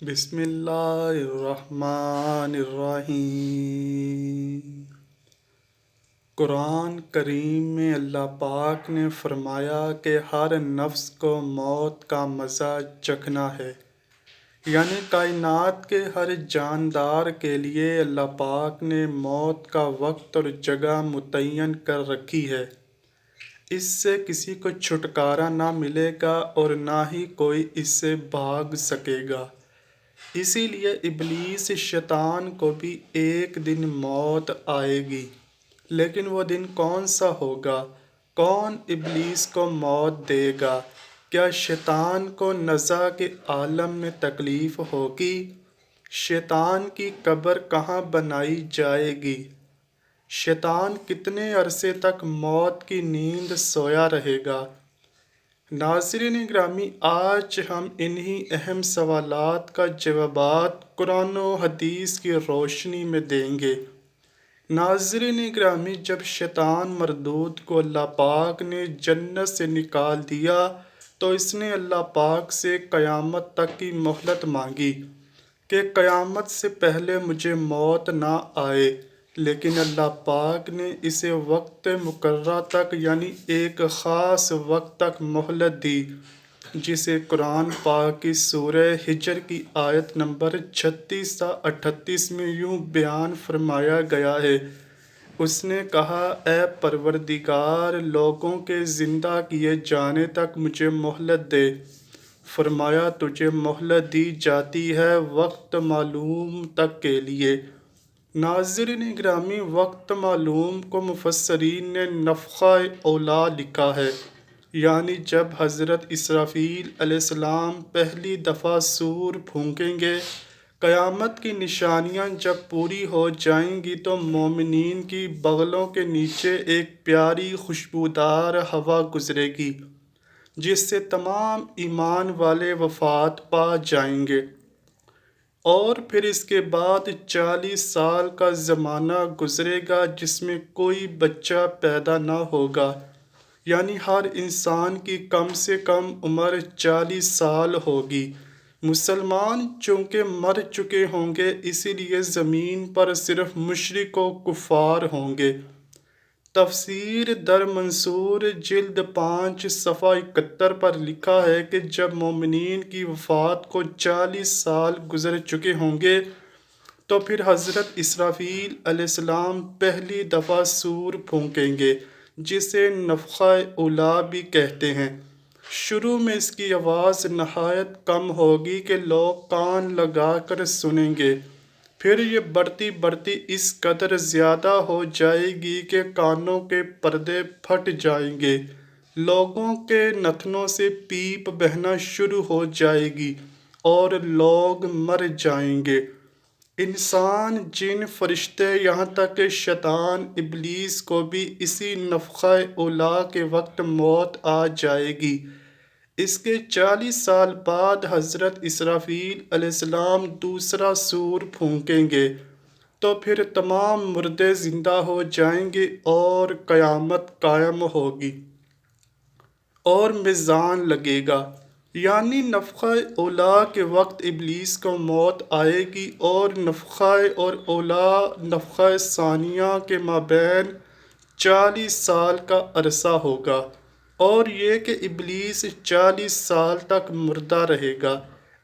بسم اللہ الرحمن الرحیم۔ قرآن کریم میں اللہ پاک نے فرمایا کہ ہر نفس کو موت کا مزہ چکھنا ہے، یعنی کائنات کے ہر جاندار کے لیے اللہ پاک نے موت کا وقت اور جگہ متعین کر رکھی ہے۔ اس سے کسی کو چھٹکارا نہ ملے گا اور نہ ہی کوئی اس سے بھاگ سکے گا۔ اسی لیے ابلیس شیطان کو بھی ایک دن موت آئے گی، لیکن وہ دن کون سا ہوگا؟ کون ابلیس کو موت دے گا؟ کیا شیطان کو نزع کے عالم میں تکلیف ہوگی؟ شیطان کی قبر کہاں بنائی جائے گی؟ شیطان کتنے عرصے تک موت کی نیند سویا رہے گا؟ ناظرین گرامی، آج ہم انہی اہم سوالات کا جوابات قرآن و حدیث کی روشنی میں دیں گے۔ ناظرین گرامی، جب شیطان مردود کو اللہ پاک نے جنت سے نکال دیا تو اس نے اللہ پاک سے قیامت تک کی مہلت مانگی کہ قیامت سے پہلے مجھے موت نہ آئے، لیکن اللہ پاک نے اسے وقت مقررہ تک یعنی ایک خاص وقت تک مہلت دی، جسے قرآن پاک کی سورہ ہجر کی آیت نمبر 36 تا 38 میں یوں بیان فرمایا گیا ہے۔ اس نے کہا، اے پروردگار، لوگوں کے زندہ کیے جانے تک مجھے مہلت دے۔ فرمایا، تجھے مہلت دی جاتی ہے وقت معلوم تک کے لیے۔ ناظرین گرامی، وقت معلوم کو مفسرین نے نفخہ اولیٰ لکھا ہے، یعنی جب حضرت اسرافیل علیہ السلام پہلی دفعہ سور پھونکیں گے، قیامت کی نشانیاں جب پوری ہو جائیں گی تو مومنین کی بغلوں کے نیچے ایک پیاری خوشبودار ہوا گزرے گی، جس سے تمام ایمان والے وفات پا جائیں گے، اور پھر اس کے بعد 40 سال کا زمانہ گزرے گا جس میں کوئی بچہ پیدا نہ ہوگا، یعنی ہر انسان کی کم سے کم عمر 40 سال ہوگی۔ مسلمان چونکہ مر چکے ہوں گے، اسی لیے زمین پر صرف مشرک و کفار ہوں گے۔ تفسیر در منصور جلد 5 صفحہ 71 پر لکھا ہے کہ جب مومنین کی وفات کو 40 سال گزر چکے ہوں گے تو پھر حضرت اسرافیل علیہ السلام پہلی دفعہ سور پھونکیں گے، جسے نفخہ اولیٰ بھی کہتے ہیں۔ شروع میں اس کی آواز نہایت کم ہوگی کہ لوگ کان لگا کر سنیں گے، پھر یہ بڑھتی بڑھتی اس قدر زیادہ ہو جائے گی کہ کانوں کے پردے پھٹ جائیں گے، لوگوں کے نتنوں سے پیپ بہنا شروع ہو جائے گی اور لوگ مر جائیں گے۔ انسان، جن، فرشتے، یہاں تک کہ شیطان ابلیس کو بھی اسی نفخہ اولیٰ کے وقت موت آ جائے گی۔ اس کے 40 سال بعد حضرت اسرافیل علیہ السلام دوسرا سور پھونکیں گے تو پھر تمام مردے زندہ ہو جائیں گے اور قیامت قائم ہوگی اور میزان لگے گا، یعنی نفخہ اولیٰ کے وقت ابلیس کو موت آئے گی اور نفخہ اور اولیٰ نفخہ ثانیہ کے مابین 40 سال کا عرصہ ہوگا، اور یہ کہ ابلیس 40 سال تک مردہ رہے گا۔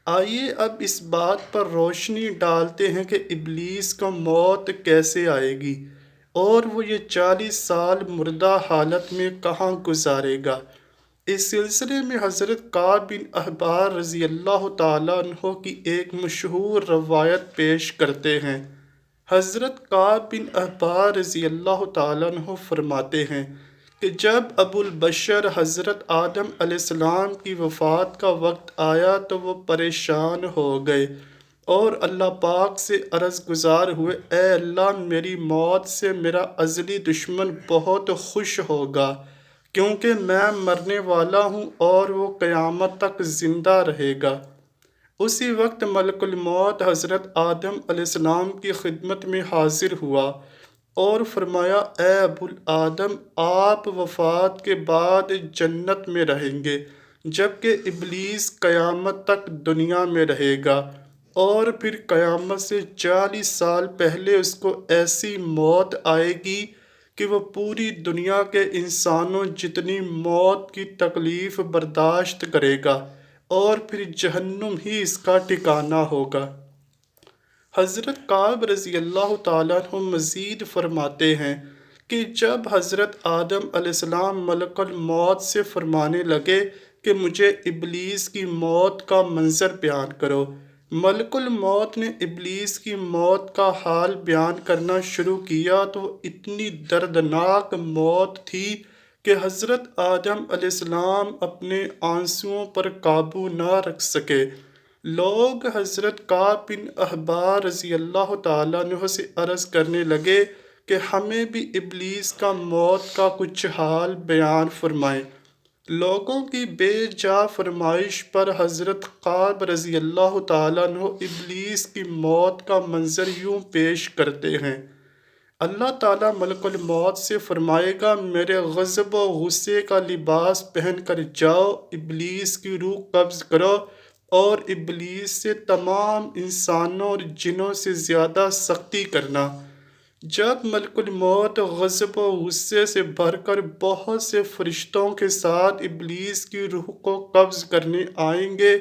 آئیے اب اس بات پر روشنی ڈالتے ہیں کہ ابلیس کو موت کیسے آئے گی اور وہ یہ 40 سال مردہ حالت میں کہاں گزارے گا۔ اس سلسلے میں حضرت کعب بن احبار رضی اللہ تعالیٰ عنہ کی ایک مشہور روایت پیش کرتے ہیں۔ حضرت کعب بن احبار رضی اللہ تعالیٰ عنہ فرماتے ہیں کہ جب ابو البشر حضرت آدم علیہ السلام کی وفات کا وقت آیا تو وہ پریشان ہو گئے اور اللہ پاک سے عرض گزار ہوئے، اے اللہ، میری موت سے میرا ازلی دشمن بہت خوش ہوگا، کیونکہ میں مرنے والا ہوں اور وہ قیامت تک زندہ رہے گا۔ اسی وقت ملک الموت حضرت آدم علیہ السلام کی خدمت میں حاضر ہوا اور فرمایا، اے ابو آدم، آپ وفات کے بعد جنت میں رہیں گے، جبکہ ابلیس قیامت تک دنیا میں رہے گا۔ اور پھر قیامت سے 40 سال پہلے اس کو ایسی موت آئے گی کہ وہ پوری دنیا کے انسانوں جتنی موت کی تکلیف برداشت کرے گا، اور پھر جہنم ہی اس کا ٹھکانہ ہوگا۔ حضرت کعب رضی اللہ تعالیٰ عنہ مزید فرماتے ہیں کہ جب حضرت آدم علیہ السلام ملک الموت سے فرمانے لگے کہ مجھے ابلیس کی موت کا منظر بیان کرو، ملک الموت نے ابلیس کی موت کا حال بیان کرنا شروع کیا تو وہ اتنی دردناک موت تھی کہ حضرت آدم علیہ السلام اپنے آنسوؤں پر قابو نہ رکھ سکے۔ لوگ حضرت کعب بن احبار رضی اللہ تعالیٰ عنہ سے عرض کرنے لگے کہ ہمیں بھی ابلیس کا موت کا کچھ حال بیان فرمائیں۔ لوگوں کی بے جا فرمائش پر حضرت کعب رضی اللہ تعالیٰ عنہ ابلیس کی موت کا منظر یوں پیش کرتے ہیں۔ اللہ تعالیٰ ملک الموت سے فرمائے گا، میرے غضب و غصے کا لباس پہن کر جاؤ، ابلیس کی روح قبض کرو اور ابلیس سے تمام انسانوں اور جنوں سے زیادہ سختی کرنا۔ جب ملک الموت غضب و غصے سے بھر کر بہت سے فرشتوں کے ساتھ ابلیس کی روح کو قبض کرنے آئیں گے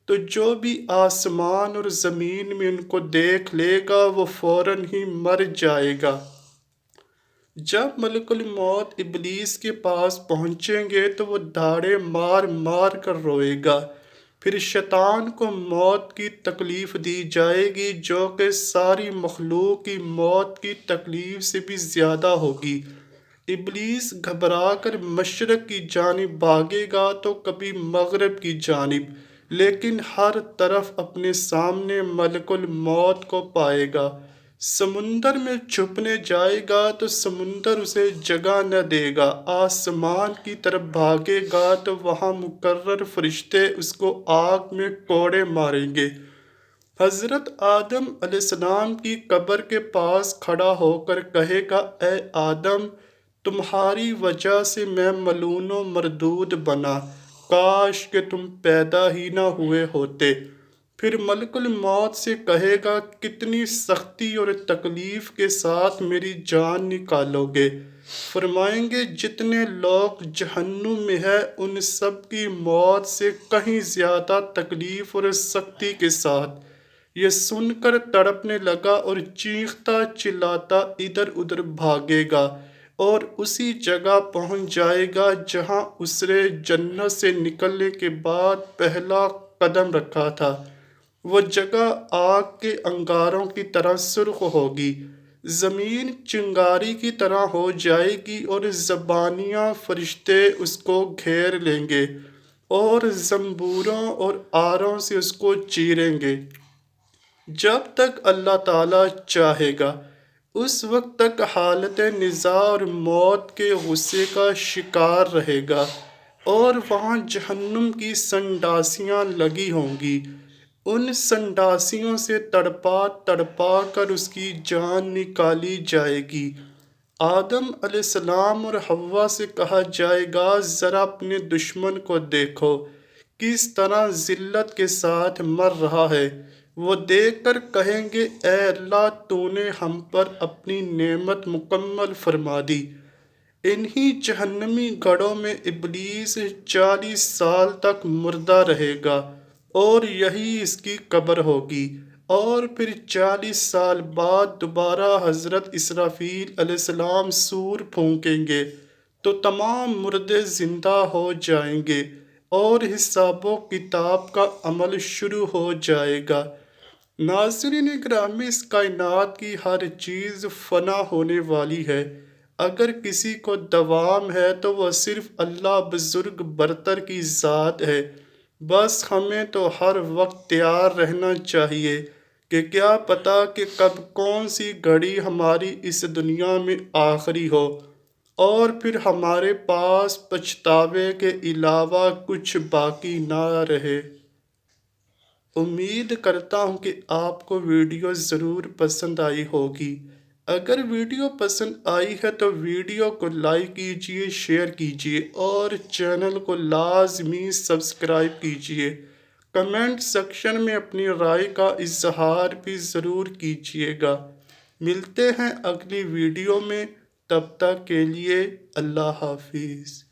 تو جو بھی آسمان اور زمین میں ان کو دیکھ لے گا وہ فوراً ہی مر جائے گا۔ جب ملک الموت ابلیس کے پاس پہنچیں گے تو وہ دھاڑے مار مار کر روئے گا۔ پھر شیطان کو موت کی تکلیف دی جائے گی جو کہ ساری مخلوق کی موت کی تکلیف سے بھی زیادہ ہوگی۔ ابلیس گھبرا کر مشرق کی جانب بھاگے گا تو کبھی مغرب کی جانب، لیکن ہر طرف اپنے سامنے ملک الموت کو پائے گا۔ سمندر میں چھپنے جائے گا تو سمندر اسے جگہ نہ دے گا، آسمان کی طرف بھاگے گا تو وہاں مقرر فرشتے اس کو آگ میں کوڑے ماریں گے۔ حضرت آدم علیہ السلام کی قبر کے پاس کھڑا ہو کر کہے گا، اے آدم، تمہاری وجہ سے میں ملعون و مردود بنا، کاش کہ تم پیدا ہی نہ ہوئے ہوتے۔ پھر ملک الموت سے کہے گا، کتنی سختی اور تکلیف کے ساتھ میری جان نکالو گے؟ فرمائیں گے، جتنے لوگ جہنم میں ہیں ان سب کی موت سے کہیں زیادہ تکلیف اور سختی کے ساتھ۔ یہ سن کر تڑپنے لگا اور چیختا چلاتا ادھر ادھر بھاگے گا اور اسی جگہ پہنچ جائے گا جہاں اس نے جنت سے نکلنے کے بعد پہلا قدم رکھا تھا۔ وہ جگہ آگ کے انگاروں کی طرح سرخ ہوگی، زمین چنگاری کی طرح ہو جائے گی اور زبانیاں فرشتے اس کو گھیر لیں گے اور زنبوروں اور آروں سے اس کو چیریں گے جب تک اللہ تعالیٰ چاہے گا۔ اس وقت تک حالت نزاع اور موت کے غصے کا شکار رہے گا اور وہاں جہنم کی سنڈاسیاں لگی ہوں گی، ان سنڈاسیوں سے تڑپا تڑپا کر اس کی جان نکالی جائے گی۔ آدم علیہ السلام اور حوا سے کہا جائے گا، ذرا اپنے دشمن کو دیکھو کس طرح ذلت کے ساتھ مر رہا ہے۔ وہ دیکھ کر کہیں گے، اے اللہ، تو نے ہم پر اپنی نعمت مکمل فرما دی۔ انہی جہنمی گڑھوں میں ابلیس 40 سال تک مردہ رہے گا اور یہی اس کی قبر ہوگی، اور پھر 40 سال بعد دوبارہ حضرت اسرافیل علیہ السلام سور پھونکیں گے تو تمام مردے زندہ ہو جائیں گے اور حساب و کتاب کا عمل شروع ہو جائے گا۔ ناظرین گرامی، اس کائنات کی ہر چیز فنا ہونے والی ہے، اگر کسی کو دوام ہے تو وہ صرف اللہ بزرگ برتر کی ذات ہے۔ بس ہمیں تو ہر وقت تیار رہنا چاہیے کہ کیا پتہ کہ کب کون سی گھڑی ہماری اس دنیا میں آخری ہو اور پھر ہمارے پاس پچھتاوے کے علاوہ کچھ باقی نہ رہے۔ امید کرتا ہوں کہ آپ کو ویڈیو ضرور پسند آئی ہوگی۔ اگر ویڈیو پسند آئی ہے تو ویڈیو کو لائک کیجیے، شیئر کیجیے اور چینل کو لازمی سبسکرائب کیجیے۔ کمنٹ سیکشن میں اپنی رائے کا اظہار بھی ضرور کیجیے گا۔ ملتے ہیں اگلی ویڈیو میں، تب تک کے لیے اللہ حافظ۔